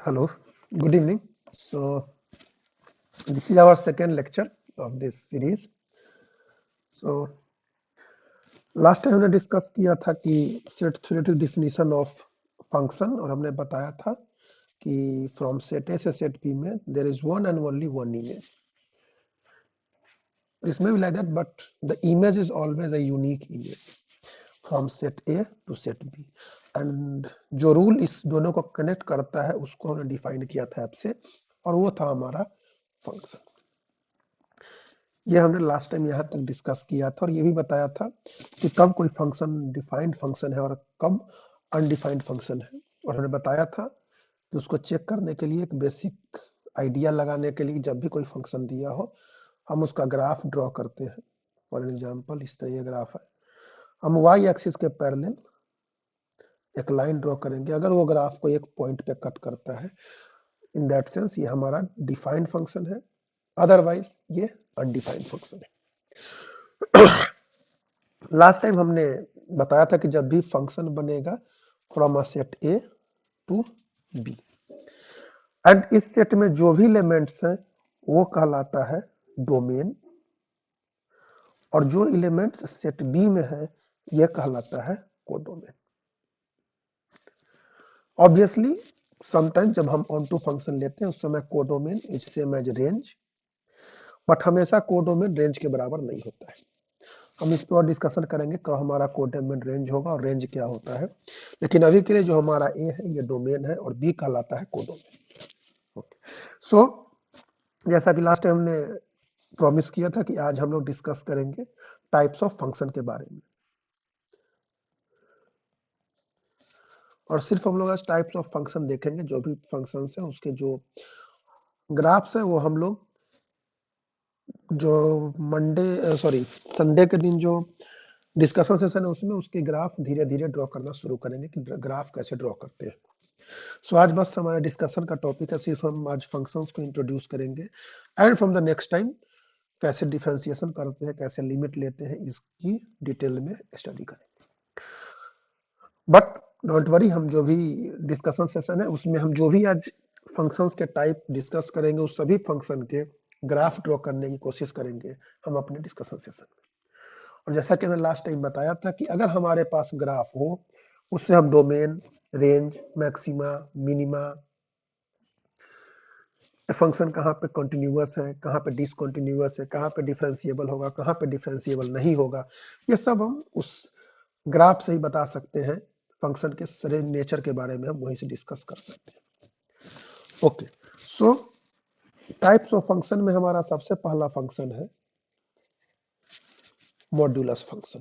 Hello, good evening. So, this is our second lecture of this series. So, last time हमने discuss किया था कि set theoretic definition of function और हमने बताया था कि फ्रॉम सेट ए से सेट बी में there is one and only one image. इसमें भी like that but the image is always a unique image from set A to set B and जो रूल इस दोनों को कनेक्ट करता है उसको हमने डिफाइन किया था आपसे और वो था हमारा फंक्शन. ये हमने लास्ट टाइम यहाँ तक डिस्कस किया था और ये भी बताया था कि कब कोई फंक्शन डिफाइंड फंक्शन है और कब अनडिफाइंड फंक्शन है. और हमने बताया था कि उसको चेक करने के लिए एक बेसिक आइडिया लगाने के लिए जब भी कोई फंक्शन दिया हो हम उसका ग्राफ ड्रॉ करते हैं. फॉर एग्जांपल इस तरह ये ग्राफ है. हम वाई एक्सिस के पैरेलल एक लाइन ड्रॉ करेंगे. अगर वो ग्राफ को एक पॉइंट पे कट करता है इन दैट सेंस ये हमारा डिफाइंड फंक्शन है, अदरवाइज ये अनडिफाइंड फंक्शन है. लास्ट टाइम हमने बताया था कि जब भी फंक्शन बनेगा from a set A to B and इस सेट में जो भी एलिमेंट्स हैं वो कहलाता है डोमेन और जो एलिमेंट्स सेट बी में है ये कहलाता है कोडोमेन. ऑब्वियसली समटाइम जब हम ऑन टू फंक्शन लेते हैं उस समय codomain is same as range, but हमेशा कोडोमेन रेंज के बराबर नहीं होता है. हम इस पर और डिस्कशन करेंगे कब हमारा कोडोमेन रेंज होगा और रेंज क्या होता है. लेकिन अभी के लिए जो हमारा ए है ये डोमेन है और बी कहलाता है कोडोमेन. सो जैसा कि लास्ट टाइम हमने प्रॉमिस किया था कि आज हम लोग डिस्कस करेंगे टाइप्स ऑफ फंक्शन के बारे में और सिर्फ हम लोग आज टाइप्स ऑफ फंक्शन देखेंगे. जो भी फंक्शन है उसके जो ग्राफ्स है वो हम लोग जो संडे के दिन जो डिस्कशन सेशन है उसमें उसके ग्राफ धीरे धीरे ड्रॉ करना शुरू करेंगे कि ग्राफ कैसे ड्रॉ करते हैं. सो आज बस हमारा डिस्कशन का टॉपिक है, सिर्फ हम आज फंक्शंस को इंट्रोड्यूस करेंगे and from the next time कैसे डिफरेंशिएशन करते हैं, कैसे लिमिट लेते हैं, इसकी डिटेल में स्टडी करेंगे. बट डोंट वरी, हम जो भी डिस्कशन सेशन है उसमें हम जो भी आज फंक्शंस के टाइप डिस्कस करेंगे उस सभी फंक्शन के ग्राफ ड्रॉ करने की कोशिश करेंगे हम अपने डिस्कशन सेशन में. और जैसा कि मैंने लास्ट टाइम बताया था कि अगर हमारे पास ग्राफ हो उससे हम domain, range, maxima, minima, function कहाँ पे कंटिन्यूअस है, कहाँ पे डिसकंटिन्यूअस है, कहाँ पे डिफरेंशिएबल होगा, कहाँ पे डिफरेंशिएबल नहीं होगा, ये सब हम उस ग्राफ से ही बता सकते हैं. फंक्शन के सारे नेचर के बारे में हम वहीं से डिस्कस कर सकते हैं. Okay, so types of function में हमारा सबसे पहला फंक्शन है मॉड्यूलस फंक्शन.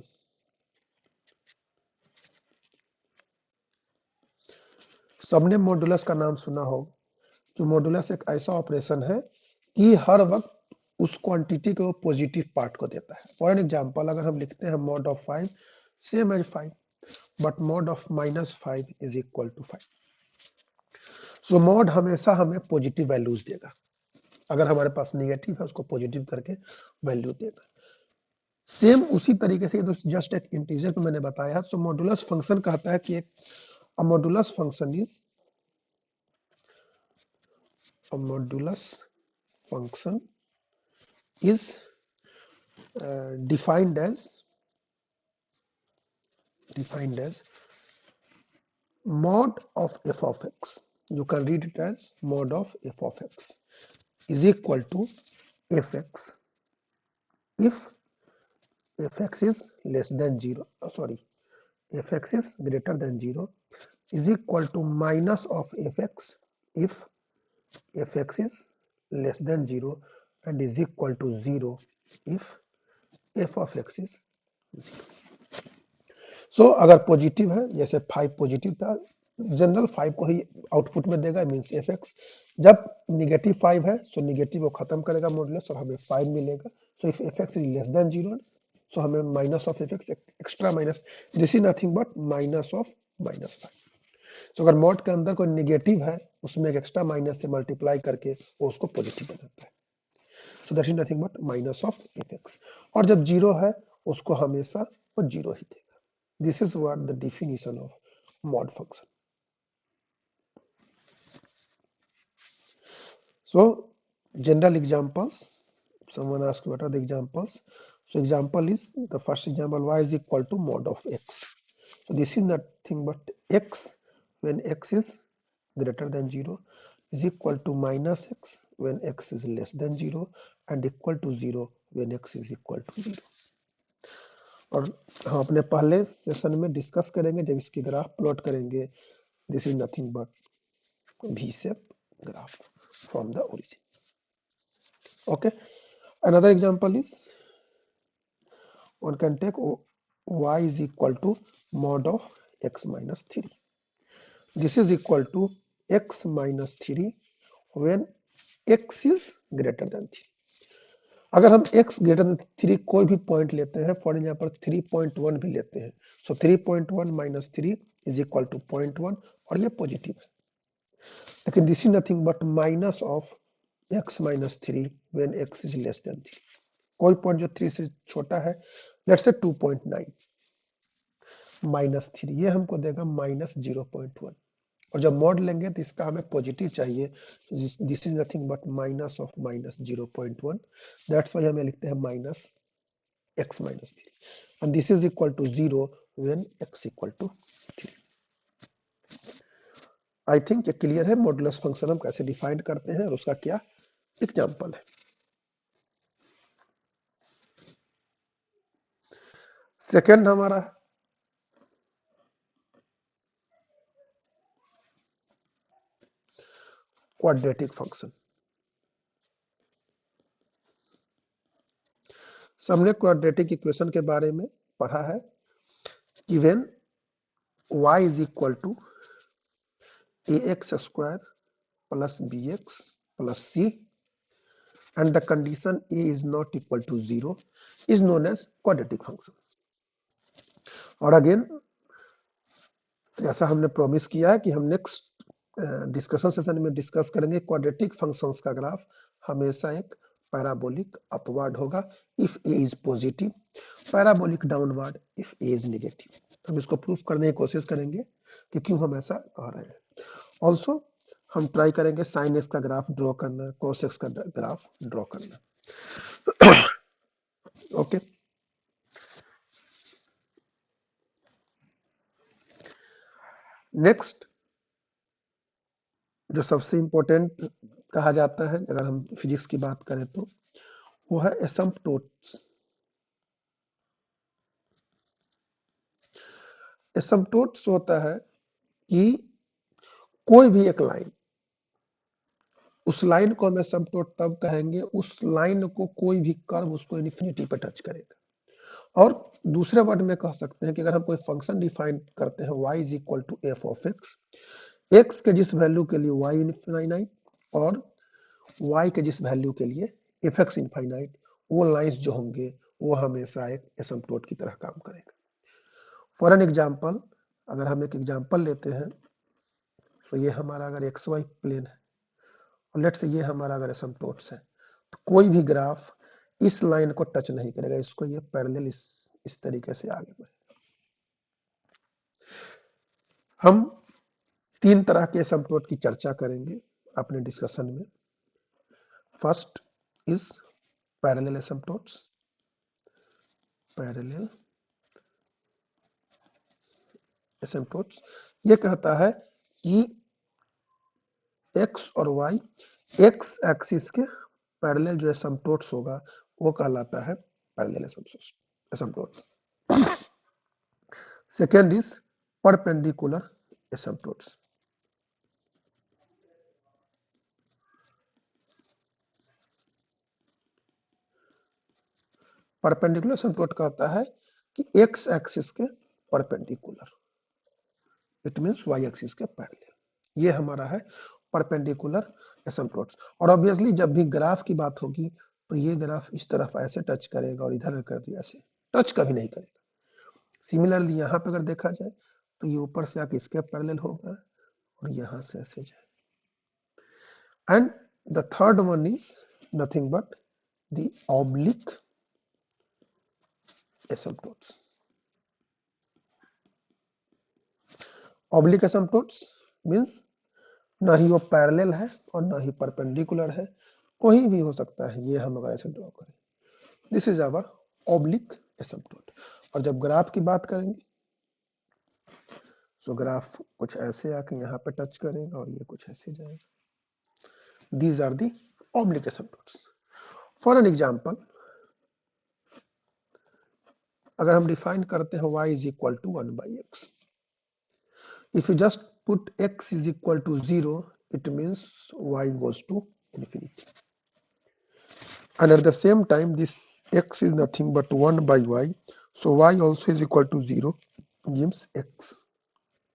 सबने मॉड्यूलस का नाम सुना होगा. तो मॉड्यूलस एक ऐसा ऑपरेशन है कि हर वक्त उस क्वांटिटी के पॉजिटिव पार्ट को देता है. फॉर एन एग्जांपल अगर हम लिखते हैं mod of 5 same as 5 but mod of -5 is equal to 5. So mod हमेशा हमें पॉजिटिव वैल्यूज देगा. अगर हमारे पास नेगेटिव है उसको पॉजिटिव करके वैल्यू देगा. सेम उसी तरीके से जस्ट एक इंटीजर पे मैंने बताया. सो मॉड्यूलस फंक्शन कहता है कि एक modulus function is a modulus function is defined as mod of f of x. You can read it as mod of f of x is equal to fx if fx is less than 0, fx is greater than 0, is equal to minus of fx if fx is less than 0 and is equal to 0 if f of x is 0. सो अगर positive है, जैसे 5 positive था, general 5 को ही output में देगा, means fx. जब negative 5 है so negative को खत्म करेगा मॉडुलस और हमें 5 मिलेगा. So if fx is less than 0 सो हमें minus of fx, extra minus, this is nothing but minus of -5. तो अगर मॉड के अंदर कोई नेगेटिव है उसमें एक एक्स्ट्रा माइनस से मल्टीप्लाई करके वो उसको पॉजिटिव बनाता है. So that is nothing but minus of fx. और जब 0 है उसको हमेशा वो 0 ही देगा. This is what the definition of mod function. So general examples, someone asked what are the examples. So example is, the first example, y is equal to mod of x. So this is nothing but x when x is greater than 0 is equal to minus x when x is less than 0 and equal to 0 when x is equal to 0. और हम अपने पहले session में discuss करेंगे जब इसकी graph plot करेंगे. This is nothing but V shape graph from the origin. Okay. Another example is, one can take y is equal to mod of x minus 3. This is equal to x minus 3 when x is greater than 3. अगर हम x greater than 3 कोई भी point लेते हैं, for example 3.1 भी लेते हैं, सो 3.1 minus 3 is equal to 0.1 और ये पॉजिटिव है. लेकिन this is nothing but minus of x minus 3 when x is less than 3. कोई पॉइंट जो 3 से छोटा है, लेट्स से 2.9 माइनस 3, ये हमको देगा माइनस 0.1. और जब मॉड लेंगे तो इसका हमें पॉजिटिव चाहिए. This is nothing but minus of minus 0.1. That's why हमें लिखते हैं minus x minus 3 and this is equal to 0 when x equal to 3. I think ये क्लियर है मॉडुलस फंक्शन हम कैसे डिफाइन करते हैं और उसका क्या एग्जांपल है. सेकंड हमारा क्वाड्रेटिक फंक्शन. हमने क्वाड्रेटिक इक्वेशन के बारे में पढ़ा है कि when y is equal to ax square plus bx plus c and the condition a is not equal to 0 is known as quadratic functions. और अगेन जैसा हमने प्रॉमिस किया है कि हम नेक्स्ट डिस्कशन सेशन में डिस्कस करेंगे, क्वाड्रेटिक फंक्शंस का ग्राफ हमेशा एक पैराबोलिक अपवर्ड होगा if a is positive, parabolic downward if a is negative. हम इसको प्रूफ करने की कोशिश करेंगे कि क्यों हम ऐसा कह रहे हैं. ऑल्सो हम ट्राई करेंगे साइन एक्स का ग्राफ ड्रॉ करना, कॉस एक्स का ग्राफ ड्रॉ करना. ओके. नेक्स्ट जो सबसे इंपॉर्टेंट कहा जाता है अगर हम फिजिक्स की बात करें तो वो है एसिम्पटोट्स. एसिम्पटोट्स होता है कि कोई भी एक लाइन, उस लाइन को हम एसिम्पटोट तब कहेंगे उस लाइन को कोई भी कर्व उसको इन्फिनिटी पे टच करेगा. और दूसरे वर्ड में कह सकते हैं कि अगर हम कोई फंक्शन डिफाइन करते हैं y is equal to F of x के जिस वैल्यू के लिए y इनफाइनाइट और y के जिस वैल्यू के लिए एफ एक्स इनफाइनाइट, वो लाइंस जो होंगे वो हमेशा एक एसिम्पटोट की तरह काम करेगा. फॉर एन एग्जांपल, अगर हम एक एग्जांपल लेते हैं, तो ये हमारा अगर एक्स वाई प्लेन है और लेट्स से ये हमारा अगर एसिम्पटोट्स है, तो कोई भी ग्राफ इस लाइन को टच नहीं करेगा, इसको ये पैरेलल इस तरीके से आगे बढ़ेगा. हम तीन तरह के एसिम्पटोट की चर्चा करेंगे अपने डिस्कशन में. First is parallel asymptotes. Parallel asymptotes ये कहता है कि x और y x एक्सिस के पैरेलल जो एसिम्पटोट्स होगा वो कहलाता है parallel asymptotes. Second is perpendicular asymptotes. Perpendicular asymptote कहता है कि x एक्सिस के perpendicular, it means y axis के पैरेलल. ये हमारा है परपेंडिकुलर एसिम्पटोट्स. और ऑब्वियसली जब भी ग्राफ की बात होगी तो ये ग्राफ इस तरफ ऐसे टच करेगा और इधर कर दिया ऐसे टच कभी नहीं करेगा. सिमिलरली यहाँ पे अगर देखा जाए तो ये ऊपर से आके इसके पैरेलल होगा और यहाँ से ऐसे जाए. And the third one is nothing but the oblique asymptotes. Oblique asymptotes means ना ही वो पैरेलल है और ना ही परपेंडिकुलर है, कोई भी हो सकता है ये हम अगर ऐसे ड्रॉ करें। This is our oblique asymptote. और जब ग्राफ की बात करेंगे तो ग्राफ कुछ ऐसे आके यहाँ पे टच करेगा और ये कुछ ऐसे जाएगा। These are the oblique asymptotes. For an example, अगर हम डिफाइन करते हैं y is equal to 1/x, if you just put x is equal to 0, it means y goes to infinity, and at the same time this x is nothing but 1/y, so y also is equal to 0, gives x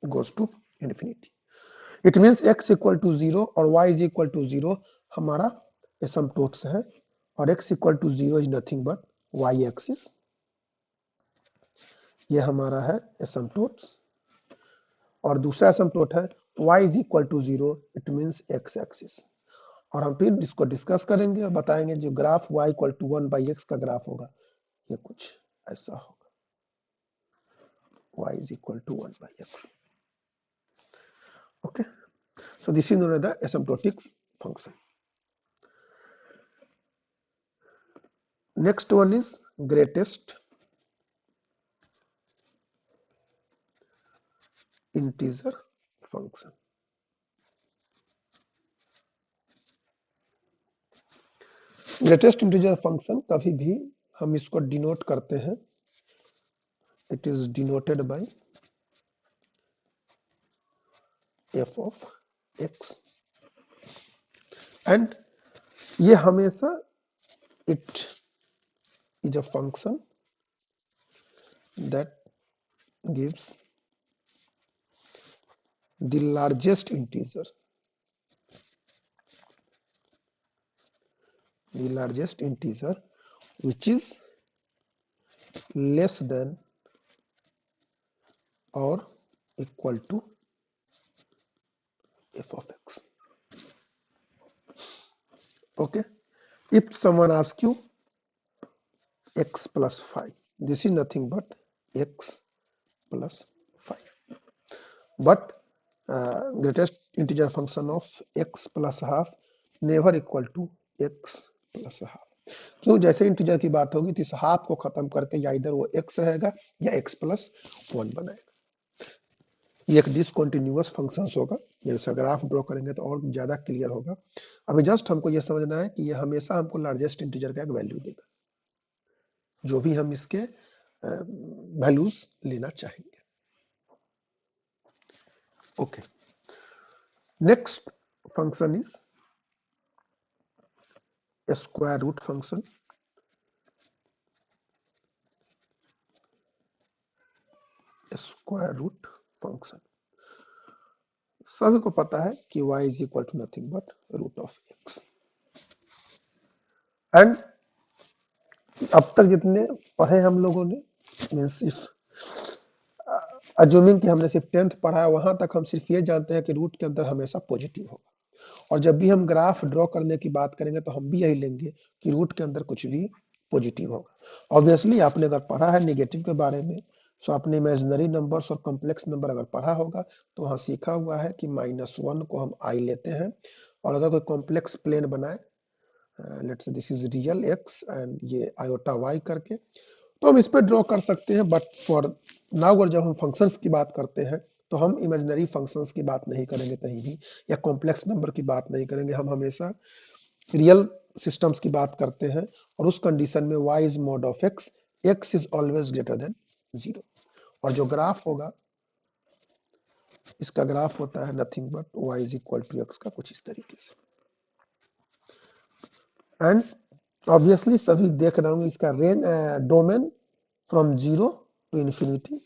goes to infinity. It means x equal to 0 और y is equal to 0 हमारा एसिम्पटोट्स है, और x equal to 0 is nothing but y axis, ये हमारा है एसिम्पटोट्स। और दूसरा एसिम्पटोट है y is equal to 0, it means x axis। और हम फिर इसको डिस्कस करेंगे और बताएंगे जो graph y equal to 1/x का ग्राफ होगा ये कुछ ऐसा होगा, y is equal to 1/x। okay, so this is known as the asymptotic function. Next one is greatest integer function। Greatest integer function कभी भी हम इसको डिनोट करते हैं, it is denoted by f of x, and ये हमेशा it is a function that gives the largest integer, which is less than or equal to f of x. Okay, if someone asks you x plus 5, this is nothing but x plus 5, but greatest integer function of x plus half never equal to x plus half। क्यों? जैसे integer की बात होगी तो इस half को खत्म करके या इधर वो x रहेगा या x प्लस 1 बनाएगा। ये एक डिसकंटिन्यूअस फंक्शंस होगा, जैसे ग्राफ ड्रॉ करेंगे तो और ज्यादा क्लियर होगा। अभी जस्ट हमको ये समझना है कि ये हमेशा हमको लार्जेस्ट इंटीजर का एक वैल्यू देगा, जो भी हम इसके वैल्यूज लेना चाहेंगे। Okay, next function is square root function. Square root function सभी को पता है कि y is equal to nothing but root of x, and अब तक जितने पढ़े हम लोगों ने, मीन्स अज्यूमिंग कि हमने सिर्फ 10th पढ़ा है, वहां तक हम सिर्फ ये जानते हैं कि रूट के अंदर हमेशा पॉजिटिव होगा, और जब भी हम ग्राफ ड्रॉ करने की बात करेंगे तो हम भी यही लेंगे कि रूट के अंदर कुछ भी पॉजिटिव होगा। ऑब्वियसली आपने अगर पढ़ा है नेगेटिव के बारे में, तो आपने इमेजिनरी नंबर्स और कॉम्प्लेक्स नंबर अगर पढ़ा होगा तो वहां सीखा हुआ है कि -1 को हम i लेते हैं, और अगर कोई कॉम्प्लेक्स प्लेन बनाए, let's say this is real x and ये आयोटा y करके, तो हम इस पे ड्रॉ कर सकते हैं। बट फॉर नाउ अगर जब हम फंक्शंस की बात करते हैं तो हम इमेजिनरी फंक्शंस की बात नहीं करेंगे कहीं भी, या कॉम्प्लेक्स नंबर की बात नहीं करेंगे, हम हमेशा रियल सिस्टम्स की बात करते हैं, और उस कंडीशन में y is mod of x, x is always greater than 0, और जो ग्राफ होगा इसका ग्राफ होता है nothing but y is equal to x का कुछ इस तरीके से। एंड ऑब्वियसली सभी देख रहे होंगे इसका range domain from 0 to infinity,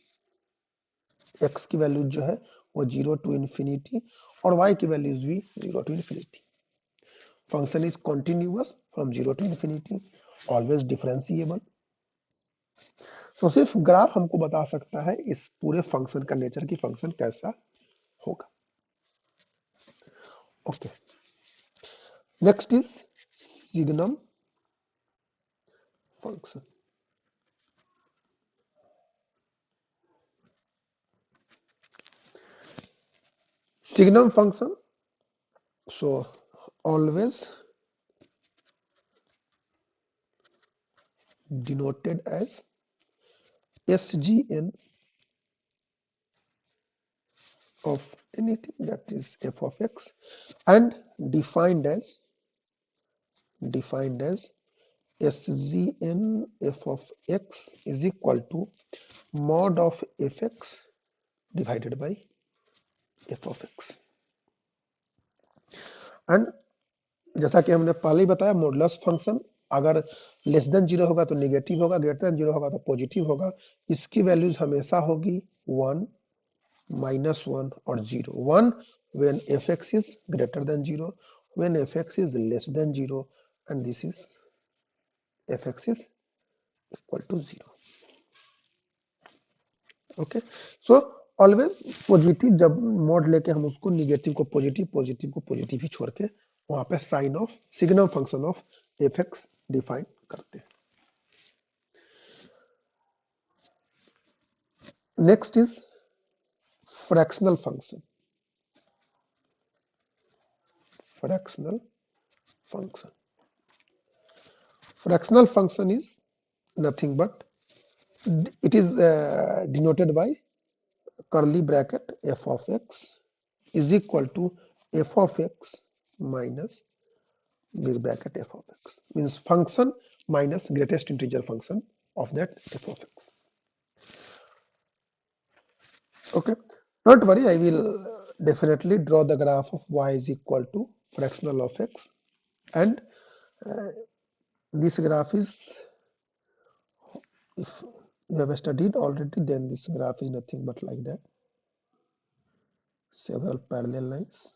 x की वैल्यू जो है वो 0 टू इंफिनिटी, और y की वैल्यूज भी 0 to infinity. Function is continuous from 0 to infinity, always differentiable. So सिर्फ ग्राफ हमको बता सकता है इस पूरे फंक्शन का नेचर की फंक्शन कैसा होगा। Okay, next is signum function. Signum function So always denoted as SGN of anything that is f of x, and defined as SGN f of x is equal to mod of fx divided by f of x. And जैसा कि हमने पहले ही बताया, modulus function अगर less than zero होगा तो negative होगा, greater than zero होगा तो पॉजिटिव होगा। इसकी वैल्यूज हमेशा होगी 1, -1 और 0। 1 when fx is greater than 0, when fx is less than 0, and this is fx is equal to 0। Okay, so always positive, जब मॉड लेके हम उसको निगेटिव को पॉजिटिव, पॉजिटिव को पॉजिटिव ही छोड़ के वहां पे sign of signum function of fx define करते हैं। Next is fractional function. fractional function fractional function is nothing but it is denoted by curly bracket f of x is equal to f of x minus big bracket f of x, means function minus greatest integer function of that f of x. Okay, don't worry, I will definitely draw the graph of y is equal to fractional of x, and this graph is, if you have studied already, then this graph is nothing but like that, several parallel lines.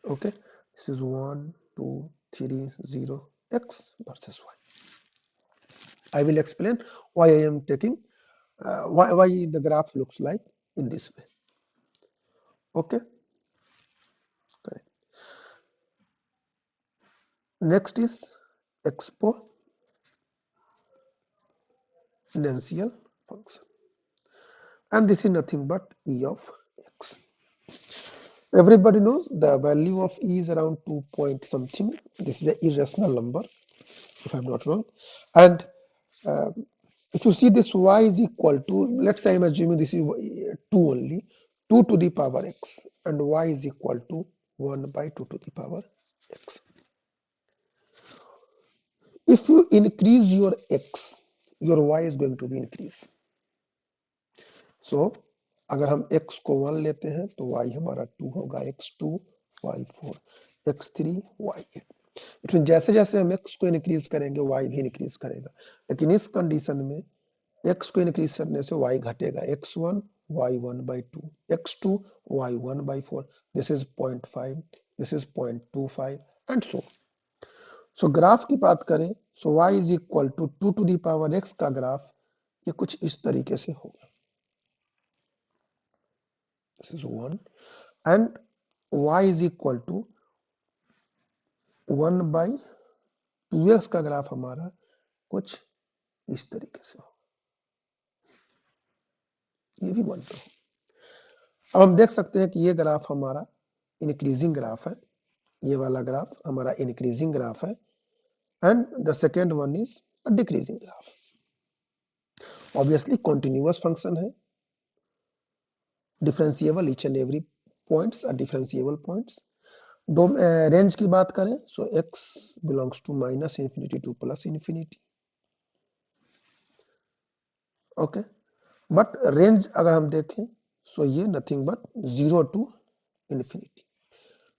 Okay, this is 1 2 3 0 x versus y. I will explain why I am taking why the graph looks like in this way. Okay, correct. Next is exponential function, and this is nothing but e of x. Everybody knows the value of e is around 2 point something. This is an irrational number, if I'm not wrong. And if you see this y is equal to, let's say I'm assuming this is 2 only, 2 to the power x, and y is equal to 1 by 2 to the power x. If you increase your x, your y is going to be increased. So अगर हम x को 1 लेते हैं तो y हमारा 2 होगा, x2 y4 x3 y8। It mean जैसे जैसे हम x को इंक्रीज करेंगे y भी इंक्रीज करेगा, लेकिन इस कंडीशन में x को इंक्रीज करने से y घटेगा, x1 y1 by 2, x2 y1 by 4, this is 0.5, this is 0.25 and so। So graph की बात करें, सो y is equal to 2 to the power x का ग्राफ ये कुछ इस तरीके से होगा, this is 1, and y is equal to 1 by 2x का ग्राफ हमारा कुछ इस तरीके से होगा, ये भी 1 पे हो। अब हम देख सकते हैं कि ये ग्राफ हमारा इंक्रीजिंग ग्राफ है, ये वाला ग्राफ हमारा इंक्रीजिंग ग्राफ है, and the second one is a decreasing graph. Obviously continuous function है, differentiable, each and every points are differentiable points. Range की बात करें, so x belongs to -infinity to +infinity. okay, but range अगर हम देखें, so ये nothing but 0 to infinity,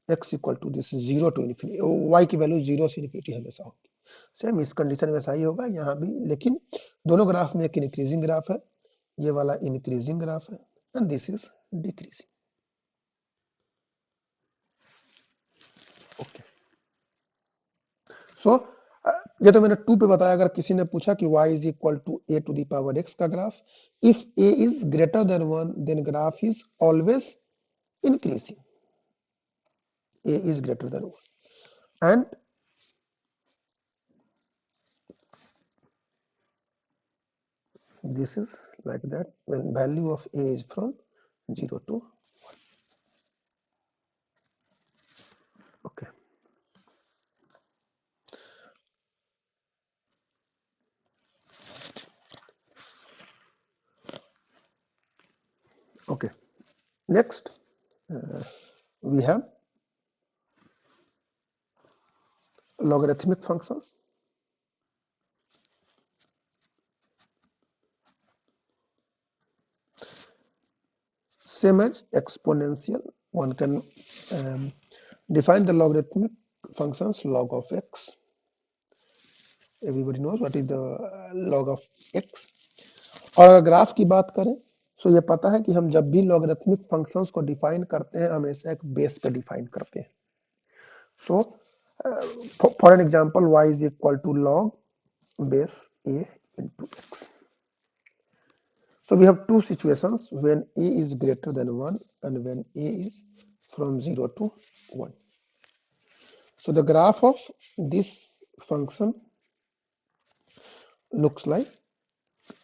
x equal to this 0 to infinity, y की value 0 से infinity हमेशा होगी। सेम इस कंडीशन में ऐसा ही होगा यहाँ भी, लेकिन दोनों ग्राफ में एक इंक्रीजिंग ग्राफ है, ये वाला इंक्रीजिंग ग्राफ है, and this is decreasing. Okay, so ये तो मैंने 2 पे बताया। अगर किसी ने पूछा कि y is equal to a to the power x का ग्राफ, if a is greater than 1 then graph is always increasing, a is greater than 1, and this is like that when value of a is from 0 to 1. Okay, next we have logarithmic functions. Same as exponential, one can define the logarithmic functions log of x. Everybody knows what is the log of x. और अगर graph की बात करें तो ये पता है कि हम जब भी लॉगरिथमिक फंक्शंस को डिफाइन करते हैं हमेशा एक बेस पे डिफाइन करते हैं. So for an example y is equal to log base a into x. So we have two situations when a is greater than 1 and when a is from 0 to 1. So the graph of this function looks like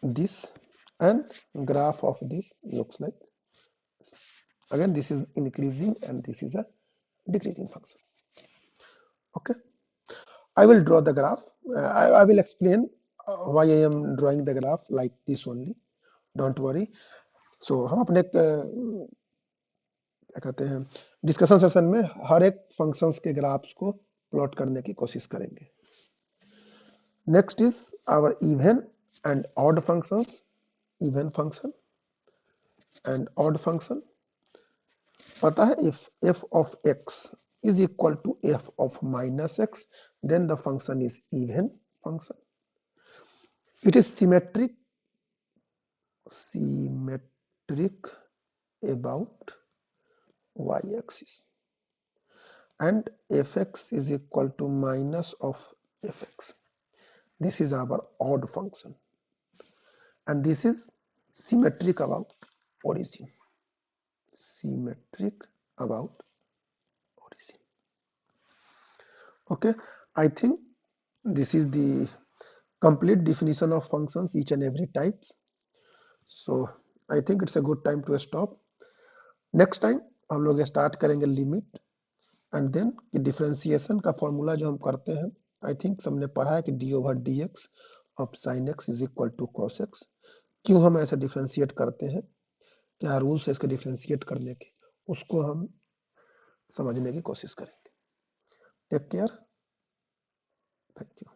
this and graph of this looks like, again this is increasing and this is a decreasing functions. Okay, I will draw the graph. I will explain why I am drawing the graph like this only, don't worry. So हम अपने क्या कहते हैं discussion session में हर एक functions के graphs को plot करने की कोशिश करेंगे. Next is our even and odd functions. Even function and odd function. पता है if f of x is equal to f of minus x, then the function is even function. It is symmetric about y-axis, and fx is equal to minus of fx. This is our odd function, and this is symmetric about origin. Symmetric about origin. Okay, I think this is the complete definition of functions, each and every types. So I think it's a good time to stop. Next time हम लोग start करेंगे limit and then differentiation का formula जो हम करते हैं. I think हमने पढ़ा है कि d over d x of sine x is equal to cos x. क्यों हम ऐसे डिफरेंशिएट करते हैं, क्या रूल्स है इसके डिफरेंशिएट करने के, उसको हम समझने की कोशिश करेंगे. Take care, thank you.